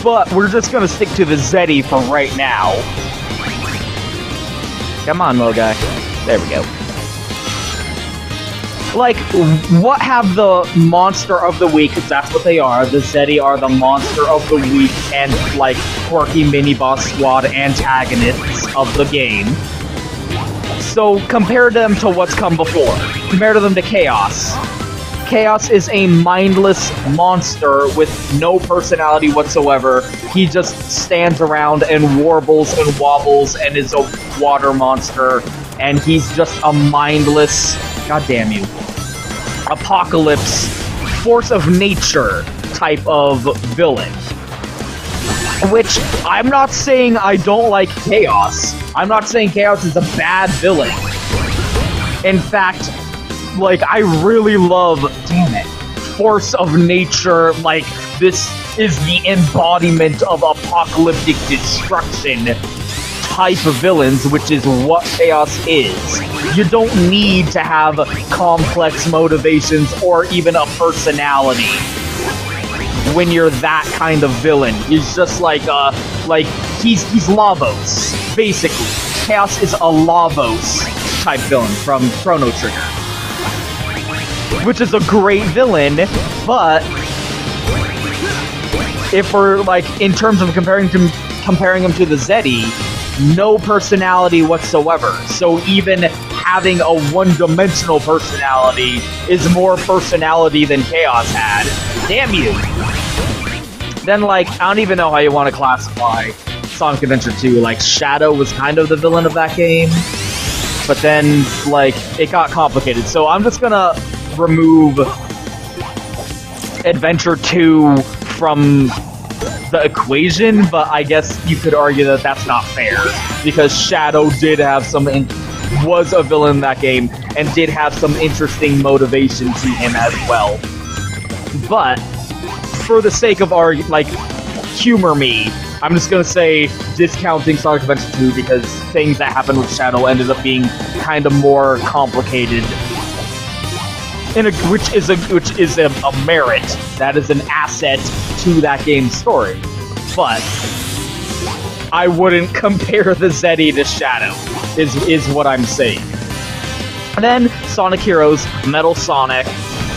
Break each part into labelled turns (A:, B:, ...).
A: but we're just gonna stick to the Zeti for right now. Come on, little guy. There we go. Like, what have the monster of the week, because that's what they are. The Zeti are the monster of the week and, like, quirky mini-boss squad antagonists of the game. So, compare them to what's come before. Compare them to Chaos. Chaos is a mindless monster with no personality whatsoever. He just stands around and warbles and wobbles and is a water monster. And he's just a mindless, goddamn you, apocalypse, force of nature type of villain. Which, I'm not saying I don't like Chaos. I'm not saying Chaos is a bad villain. In fact, like, I really love, damn it, force of nature, like, this is the embodiment of apocalyptic destruction type of villains, which is what Chaos is. You don't need to have complex motivations or even a personality when you're that kind of villain. He's just like he's Lavos, basically. Chaos is a Lavos type villain from Chrono Trigger, which is a great villain, but if we're, like, in terms of comparing him to the Zeti, no personality whatsoever. So even having a one-dimensional personality is more personality than Chaos had. Damn you! Then, like, I don't even know how you want to classify Sonic Adventure 2. Like, Shadow was kind of the villain of that game, but then, like, it got complicated. So I'm just gonna remove Adventure 2 from the equation, but I guess you could argue that that's not fair, because Shadow did have was a villain in that game, and did have some interesting motivation to him as well. But, for the sake of humor me, I'm just gonna say discounting Sonic Adventure 2, because things that happened with Shadow ended up being kind of more complicated, which is a merit. That is an asset to that game's story. But I wouldn't compare the Zeti to Shadow, is what I'm saying. And then Sonic Heroes, Metal Sonic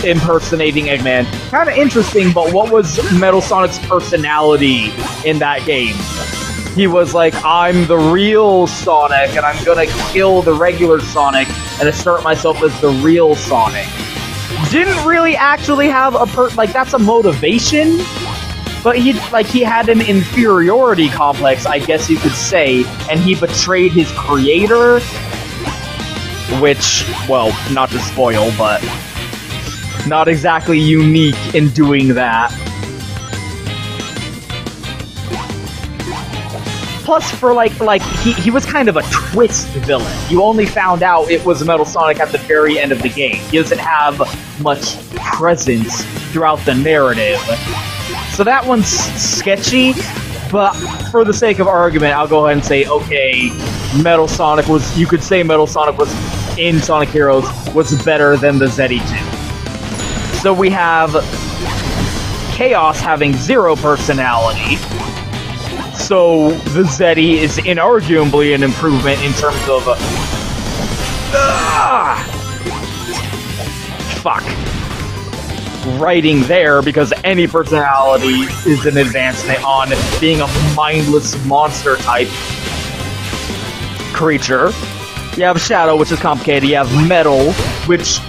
A: impersonating Eggman. Kind of interesting, but what was Metal Sonic's personality in that game? He was like, I'm the real Sonic, and I'm gonna kill the regular Sonic and assert myself as the real Sonic. Didn't really actually have that's a motivation, but he had an inferiority complex, I guess you could say, and he betrayed his creator, which, well, not to spoil, but not exactly unique in doing that. Plus, for he was kind of a twist villain. You only found out it was Metal Sonic at the very end of the game. He doesn't have much presence throughout the narrative. So that one's sketchy, but for the sake of argument, I'll go ahead and say, okay, you could say Metal Sonic was, in Sonic Heroes, was better than the Zeti 2. So we have Chaos having 0 personality. So the Zeti is inarguably an improvement in terms of writing there, because any personality is an advancement on being a mindless monster type creature. You have Shadow, which is complicated. You have Metal, which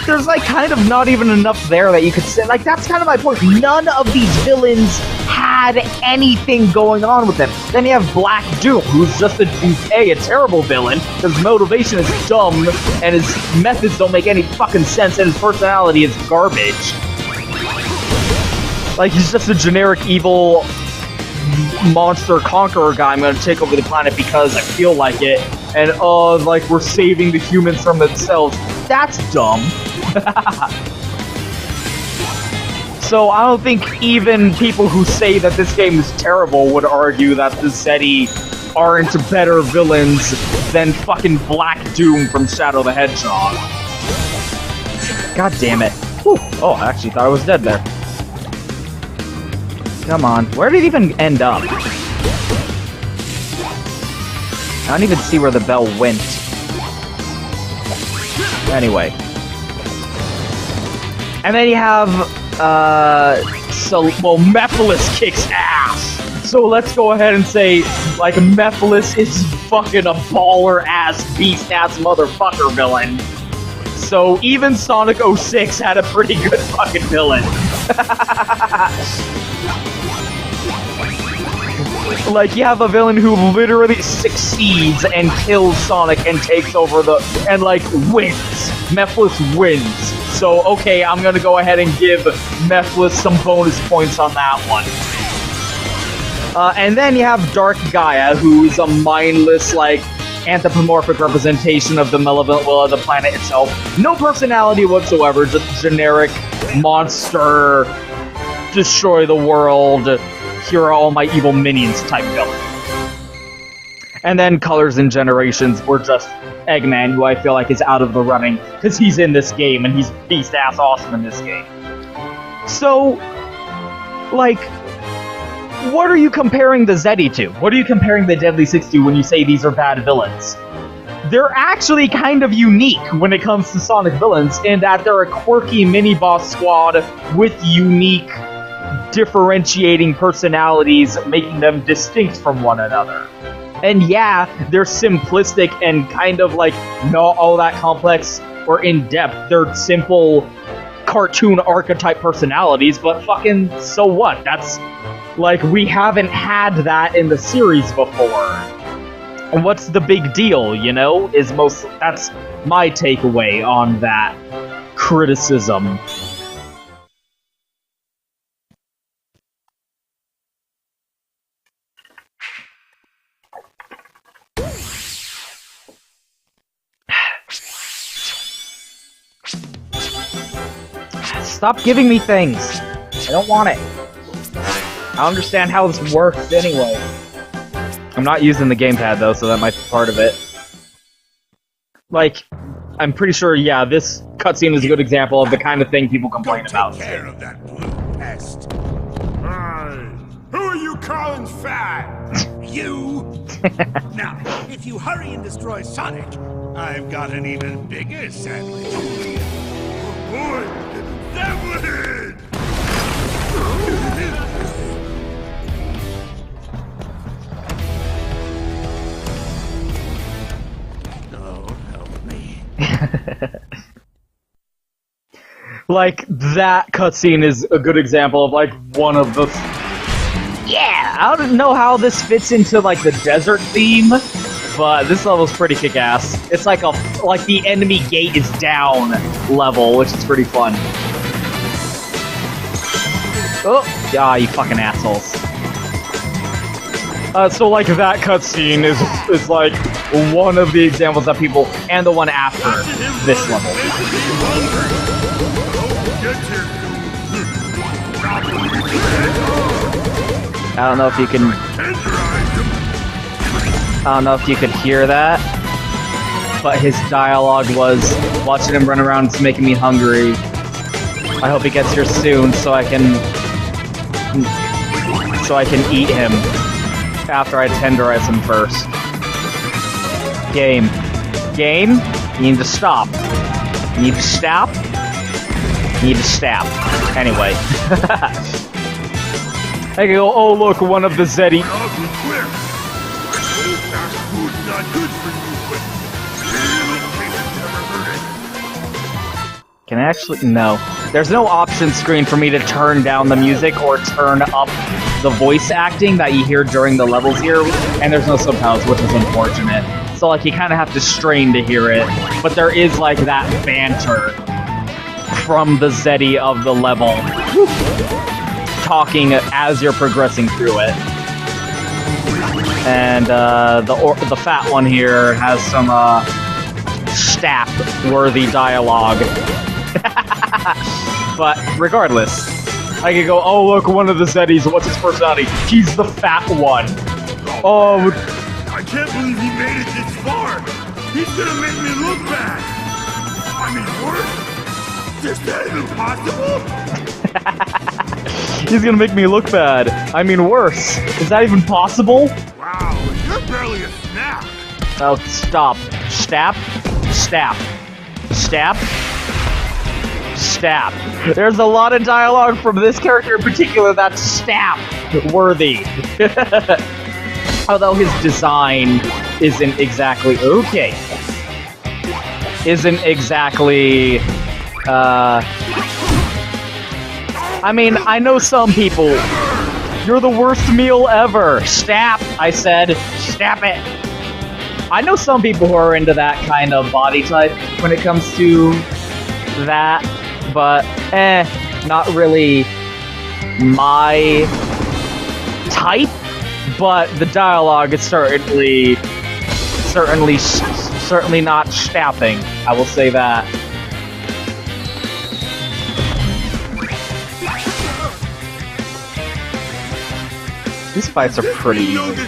A: there's kind of not even enough there that you could say. That's kind of my point. None of these villains had anything going on with them. Then you have Black Doom, who's just a terrible villain. His motivation is dumb, and his methods don't make any fucking sense, and his personality is garbage. He's just a generic evil monster conqueror guy. I'm gonna take over the planet because I feel like it, and we're saving the humans from themselves. That's dumb. So I don't think even people who say that this game is terrible would argue that the Zeti aren't better villains than fucking Black Doom from Shadow the Hedgehog. God damn it. Whew. Oh, I actually thought I was dead there. Come on. Where did it even end up? I don't even see where the bell went. Anyway. And then you have, Mephiles kicks ass! So let's go ahead and say, like, Mephiles is fucking a baller-ass, beast-ass motherfucker villain. So even Sonic 06 had a pretty good fucking villain. Like, you have a villain who literally succeeds and kills Sonic and takes over and, like, wins. Mephiles wins. So, okay, I'm gonna go ahead and give Mephiles some bonus points on that one. And then you have Dark Gaia, who's a mindless, like, anthropomorphic representation of the malevolent will of the planet itself. No personality whatsoever, just generic monster, destroy the world, here are all my evil minions type villain. And then Colors and Generations were just Eggman, who I feel like is out of the running, because he's in this game, and he's beast-ass awesome in this game. So, like, what are you comparing the Zeti to? What are you comparing the Deadly Six to when you say these are bad villains? They're actually kind of unique when it comes to Sonic villains, in that they're a quirky mini-boss squad with unique, differentiating personalities, making them distinct from one another. And yeah, they're simplistic and kind of like not all that complex or in-depth. They're simple cartoon archetype personalities, but fucking so what? That's like, we haven't had that in the series before. And what's the big deal, you know? That's my takeaway on that criticism. Stop giving me things! I don't want it. I don't understand how this works anyway. I'm not using the gamepad though, so that might be part of it. Like, I'm pretty sure, yeah, this cutscene is a good example of the kind of thing people complain about.
B: Take care of that blue pest. Who are you calling fat? You? Now, if you hurry and destroy Sonic, I've got an even bigger sandwich. Boy, sandwich!
A: Like, that cutscene is a good example of, like, one of the... Yeah! I don't know how this fits into, like, the desert theme, but this level's pretty kick-ass. It's like the enemy gate is down level, which is pretty fun. Oh! Ah, you fucking assholes. So, like, that cutscene is, like, one of the examples that people... And the one after this level. I don't know if you can... I don't know if you could hear that, but his dialogue was, watching him run around is making me hungry. I hope he gets here soon so I can eat him after I tenderize him first. Game. Game? You need to stop. You need to stop. You need to stop. Anyway. I can go, oh look, one of the Zeti. Can I actually? No. There's no option screen for me to turn down the music or turn up the voice acting that you hear during the levels here, and there's no subtitles, which is unfortunate. So, like, you kind of have to strain to hear it, but there is, like, that banter from the Zeti of the level, talking as you're progressing through it. And, the fat one here has some, shtap-worthy dialogue. But regardless, I could go, oh look, one of the Zetis, what's his personality? He's the fat one. Oh,
B: I can't believe he made it this far. He's gonna make me look bad. I mean, worse? Is that even possible?
A: He's gonna make me look bad. I mean, worse. Is that even possible?
B: Wow, you're barely a snap.
A: Oh, stop. Shtap? Shtap. Shtap? Shtap. There's a lot of dialogue from this character in particular that's shtap worthy. Although his design isn't exactly okay. Isn't exactly I mean, I know some people. You're the worst meal ever. Shtap, I said. Shtap it. I know some people who are into that kind of body type when it comes to that, but not really my type. But the dialogue is certainly not shtapping. I will say that. These fights are pretty easy.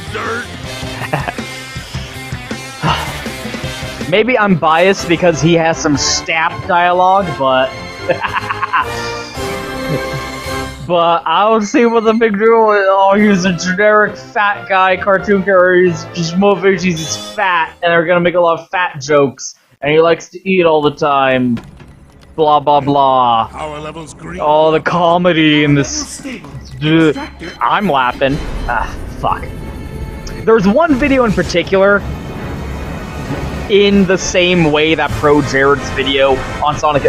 A: Maybe I'm biased because he has some shtap dialogue, but but I don't see what the big deal is. Oh, he's a generic fat guy cartoon character. He's just motivated. He's just fat, and they're gonna make a lot of fat jokes, and he likes to eat all the time. Blah blah blah.
B: Power levels green.
A: All the comedy in this. I'm laughing. Ah, fuck. There's one video in particular, in the same way that Pro Jared's video on Sonic.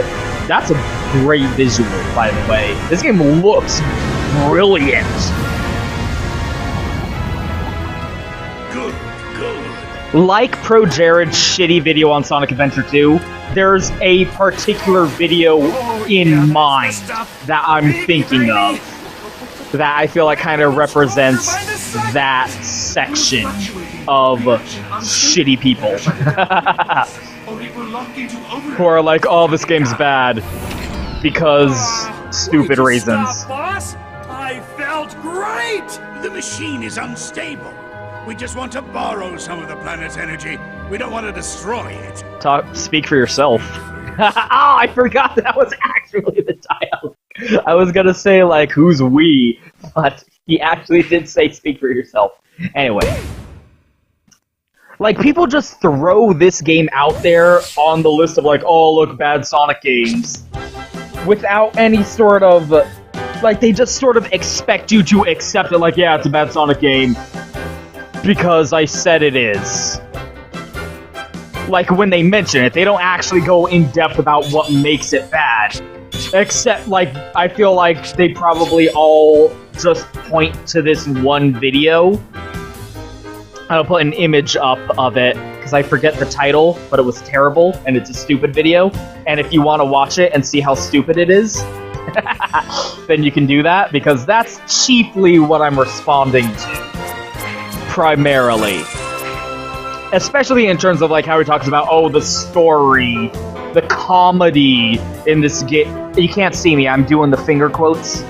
A: That's a great visual, by the way. This game looks brilliant.
B: Good.
A: Like Pro Jared's shitty video on Sonic Adventure 2, there's a particular video in mind that I'm thinking of that I feel like kind of represents that section of shitty people. Who are like, oh, this game's bad because stupid reasons.
B: Boss, I felt great! The machine is unstable. We just want to borrow some of the planet's energy. We don't want to destroy it.
A: Speak for yourself. Oh, I forgot that was actually the dialogue. I was gonna say, like, who's we? But he actually did say speak for yourself. Anyway. Like, people just throw this game out there on the list of, like, oh, look, bad Sonic games. Without any sort of... Like, they just sort of expect you to accept it, like, yeah, it's a bad Sonic game. Because I said it is. Like, when they mention it, they don't actually go in depth about what makes it bad. Except, like, I feel like they probably all just point to this one video. I'll put an image up of it, because I forget the title, but it was terrible, and it's a stupid video. And if you want to watch it and see how stupid it is, then you can do that, because that's chiefly what I'm responding to. Primarily. Especially in terms of, like, how he talks about, oh, the story, the comedy in this game. You can't see me, I'm doing the finger quotes.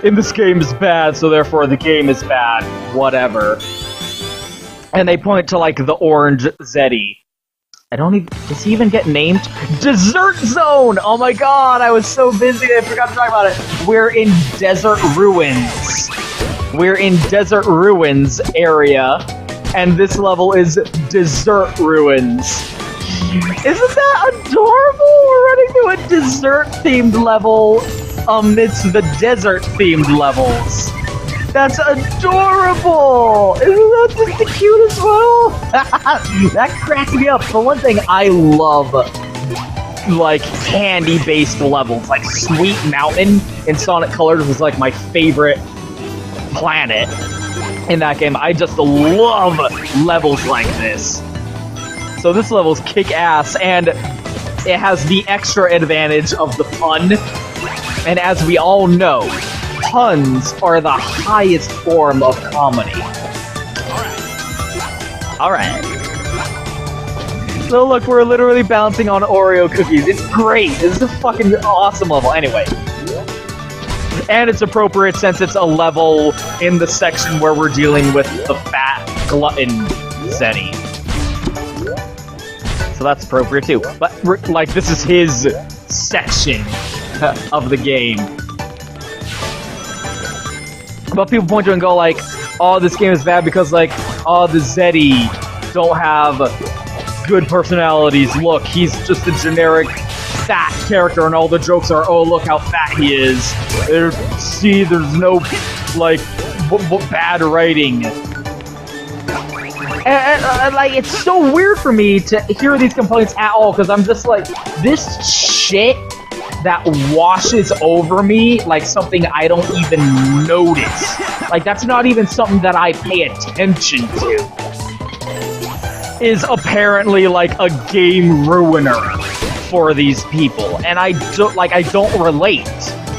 A: In this game is bad, so therefore the game is bad. Whatever. And they point to, like, the orange Zeti. I don't even... Does he even get named? Desert Zone! Oh my god, I was so busy I forgot to talk about it. We're in Desert Ruins. We're in Desert Ruins area. And this level is Desert Ruins. Isn't that adorable? We're running through a dessert-themed level amidst the desert-themed levels. That's adorable! Isn't that just the cutest level? That cracks me up. For one thing, I love, like, candy-based levels. Like, Sweet Mountain in Sonic Colors was, like, my favorite planet in that game. I just love levels like this. So this level's kick-ass, and it has the extra advantage of the pun. And as we all know, puns are the highest form of comedy. Alright. So look, we're literally bouncing on Oreo cookies. It's great. This is a fucking awesome level. Anyway. And it's appropriate since it's a level in the section where we're dealing with the fat glutton Zeti. So that's appropriate too. But, like, this is his section of the game. But people point to it and go like, oh, this game is bad because like, oh, the Zeti don't have good personalities. Look, he's just a generic fat character and all the jokes are, oh, look how fat he is. See, there's no, like, bad writing. And, like, it's so weird for me to hear these complaints at all, because I'm just like, this shit that washes over me like something I don't even notice. Like, that's not even something that I pay attention to. Is apparently, like, a game ruiner for these people. And I don't relate,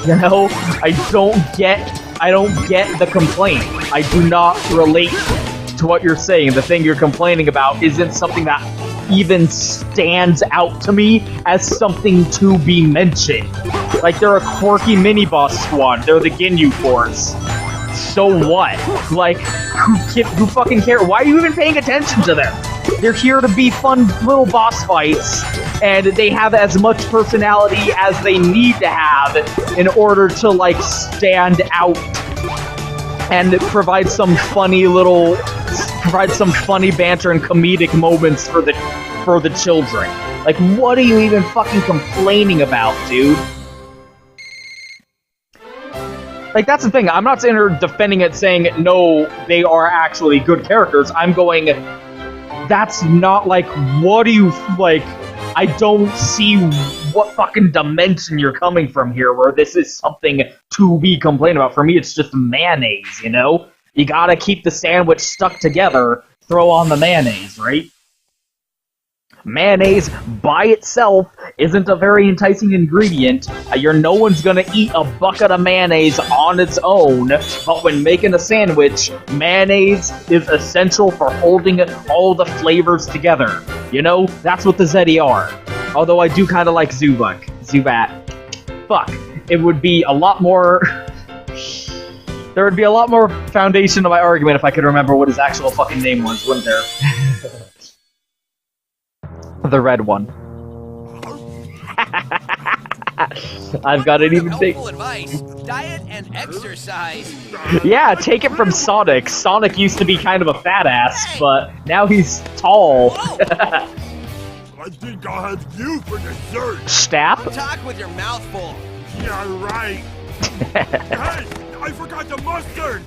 A: you know? I don't get the complaint. I do not relate to what you're saying. The thing you're complaining about isn't something that even stands out to me as something to be mentioned. Like, they're a quirky mini-boss squad. They're the Ginyu Force. So what? Like, who fucking cares? Why are you even paying attention to them? They're here to be fun little boss fights, and they have as much personality as they need to have in order to, like, stand out and provide some funny banter and comedic moments for the children. Like, what are you even fucking complaining about, dude? Like, that's the thing. I'm not sitting here defending it saying, no, they are actually good characters. I'm going, that's not, like, what do you, like, I don't see what fucking dimension you're coming from here where this is something to be complained about. For me, it's just mayonnaise, you know? You gotta keep the sandwich stuck together, throw on the mayonnaise, right? Mayonnaise, by itself, isn't a very enticing ingredient. No one's gonna eat a bucket of mayonnaise on its own, but when making a sandwich, mayonnaise is essential for holding all the flavors together. You know, that's what the Zeti are. Although I do kind of like Zubat. Fuck. It would be a lot more... There would be a lot more foundation to my argument if I could remember what his actual fucking name was, wouldn't there? The red one. I've got it even take.
C: Advice: diet and exercise.
A: Yeah, take it from Sonic. Sonic used to be kind of a fat ass, but now he's tall.
B: I think I'll have you for dessert.
A: Shtap?
C: Talk with your mouth full.
B: Yeah, right. Hey, I forgot the mustard.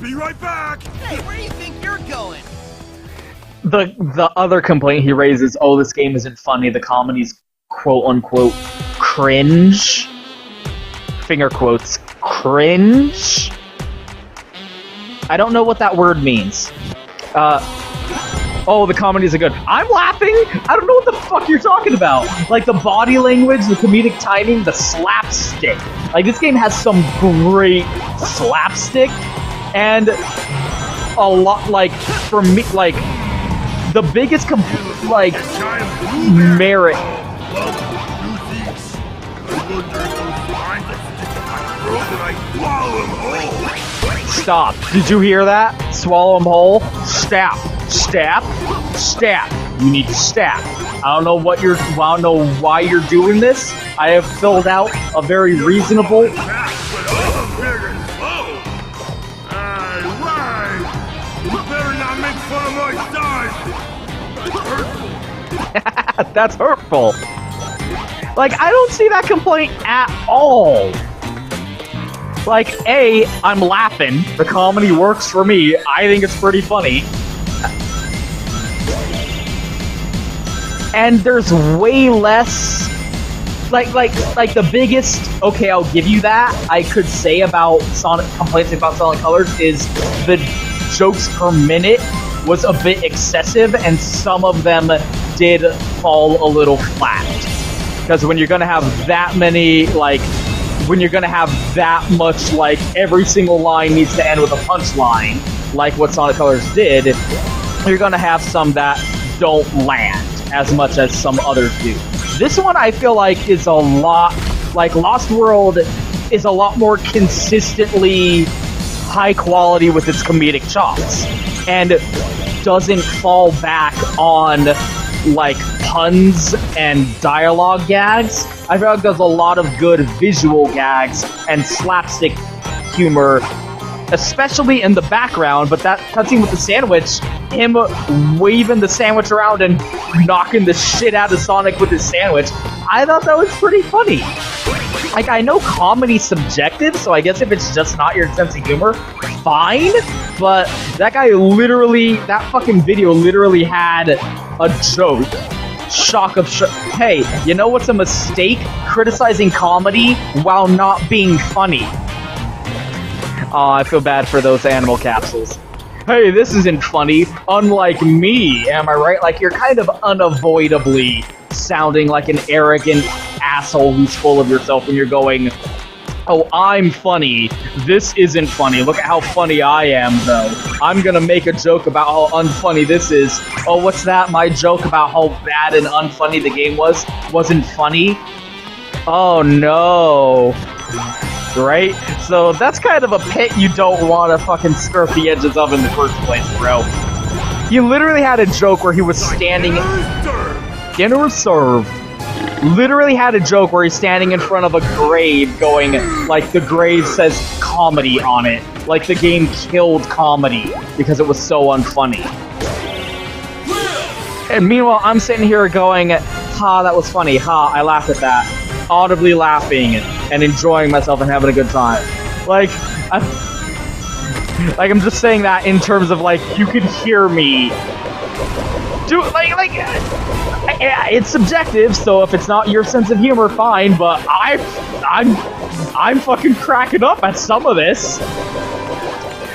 B: Be right back.
C: Hey, where do you think you're going?
A: The other complaint he raises, oh, this game isn't funny, the comedy's quote-unquote cringe. Finger quotes, cringe? I don't know what that word means. Oh, the comedies are good. I'm laughing? I don't know what the fuck you're talking about. Like, the body language, the comedic timing, the slapstick. Like, this game has some great slapstick, and a lot, like, for me, like, the biggest, merit... Stop. Did you hear that? Swallow them whole? Stab. Stab. Stab. You need to stab. I don't know why you're doing this. I have filled out a very reasonable... That's hurtful. Like, I don't see that complaint at all. Like, A, I'm laughing. The comedy works for me. I think it's pretty funny. And there's way less... Like the biggest... Okay, I'll give you that. I could say about complaints about Sonic Colors is the jokes per minute was a bit excessive, and some of them did fall a little flat. Because when you're gonna have that many, like, when you're gonna have that much, like, every single line needs to end with a punchline, like what Sonic Colors did, you're gonna have some that don't land as much as some others do. This one, I feel like, is a lot, like, Lost World is a lot more consistently high quality with its comedic chops, and doesn't fall back on, like, puns and dialogue gags. I feel like there's a lot of good visual gags and slapstick humor especially in the background, but that cutscene with the sandwich, him waving the sandwich around and knocking the shit out of Sonic with his sandwich, I thought that was pretty funny. Like, I know comedy's subjective, so I guess if it's just not your sense of humor, fine, but that guy literally, that fucking video literally had a joke. Hey, you know what's a mistake? Criticizing comedy while not being funny. Aw, I feel bad for those animal capsules. Hey, this isn't funny, unlike me, am I right? Like, you're kind of unavoidably sounding like an arrogant asshole who's full of yourself when you're going, oh, I'm funny. This isn't funny. Look at how funny I am, though. I'm gonna make a joke about how unfunny this is. Oh, what's that? My joke about how bad and unfunny the game wasn't funny? Oh, no. Right? So that's kind of a pit you don't want to fucking skirt the edges of in the first place, bro. He literally had a joke where he was standing... Dinner served. Literally had a joke where he's standing in front of a grave going, like, the grave says comedy on it. Like the game killed comedy because it was so unfunny. And meanwhile, I'm sitting here going, ha, that was funny, ha, I laughed at that. Audibly laughing and enjoying myself and having a good time. Like, I'm just saying that in terms of, like, you can hear me. It's subjective, so if it's not your sense of humor, fine, but I'm fucking cracking up at some of this.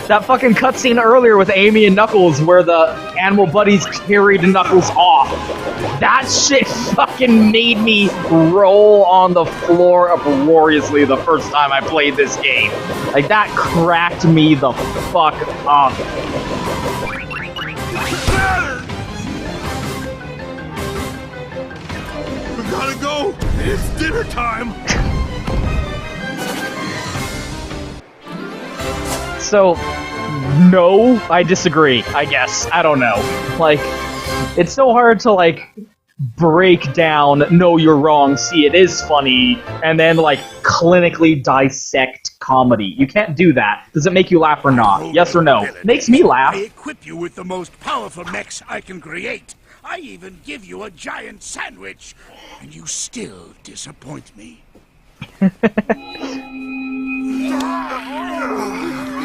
A: That fucking cutscene earlier with Amy and Knuckles where the animal buddies carried Knuckles off. That shit fucking made me roll on the floor uproariously the first time I played this game. Like, that cracked me the fuck up.
B: We gotta go! It's dinner time!
A: So, no, I disagree, I guess. I don't know. Like, it's so hard to, like, break down, no, you're wrong, see, it is funny, and then, like, clinically dissect comedy. You can't do that. Does it make you laugh or not? Yes or no? Makes me laugh.
B: I equip you with the most powerful mechs I can create. I even give you a giant sandwich, and you still disappoint me.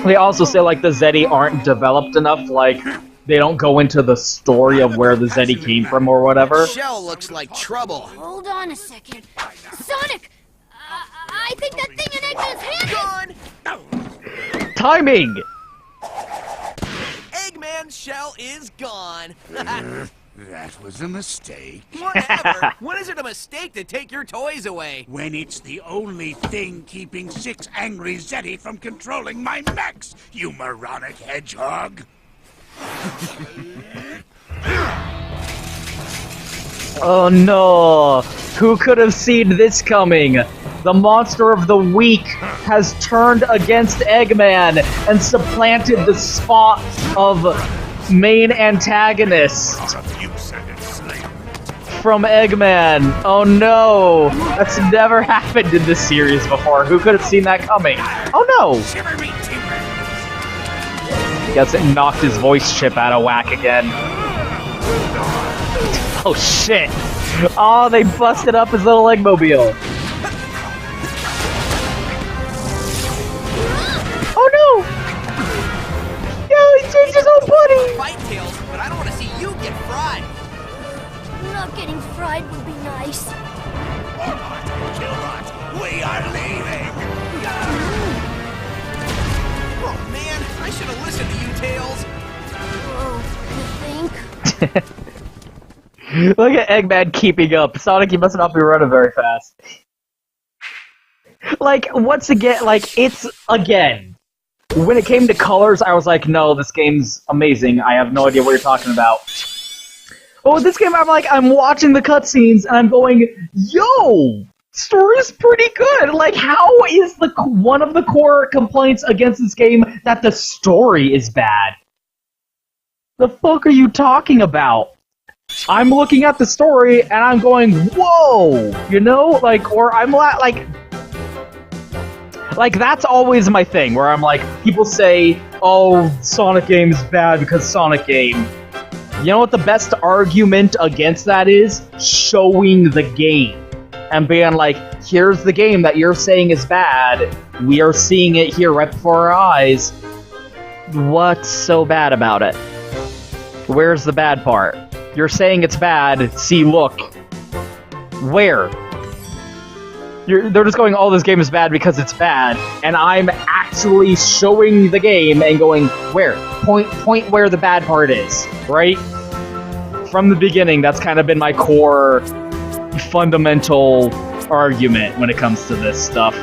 A: They also say, like, the Zeti aren't developed enough, like, they don't go into the story of where the Zeti came from or whatever.
C: Shell looks like trouble.
D: Hold on a second. Sonic! I think that thing in Eggman's hand is...
A: Timing!
C: Eggman's shell is gone.
B: That was a mistake.
C: Whatever. When is it a mistake to take your toys away?
B: When it's the only thing keeping 6 angry Zeti from controlling my mechs, you moronic hedgehog!
A: Oh no! Who could have seen this coming? The monster of the week has turned against Eggman and supplanted the spot of main antagonist from Eggman. Oh no! That's never happened in this series before. Who could have seen that coming? Oh no! Guess it knocked his voice chip out of whack again. Oh shit! Oh, they busted up his little Eggmobile. Oh no! Yo, he changed his own buddy!
C: Fight Tails, but I don't want to see you get fried.
D: Not getting fried would be nice.
B: We are leaving!
C: Oh man, I should have listened to you, Tails.
D: Oh, you think?
A: Look at Eggman keeping up. Sonic, you must not be running very fast. Like, once again, like, it's, again, when it came to colors, I was like, no, this game's amazing. I have no idea what you're talking about. But with this game, I'm watching the cutscenes, and I'm going, yo! Story's pretty good! Like, how is one of the core complaints against this game that the story is bad? The fuck are you talking about? I'm looking at the story, and I'm going, whoa! You know? Like, or I'm like, Like, that's always my thing, where I'm like, people say, oh, Sonic game is bad because Sonic game. You know what the best argument against that is? Showing the game. And being like, here's the game that you're saying is bad. We are seeing it here right before our eyes. What's so bad about it? Where's the bad part? You're saying it's bad. See, look. Where? They're just going, oh, this game is bad because it's bad. And I'm actually showing the game and going, where? Point where the bad part is, right? From the beginning, that's kind of been my core fundamental argument when it comes to this stuff.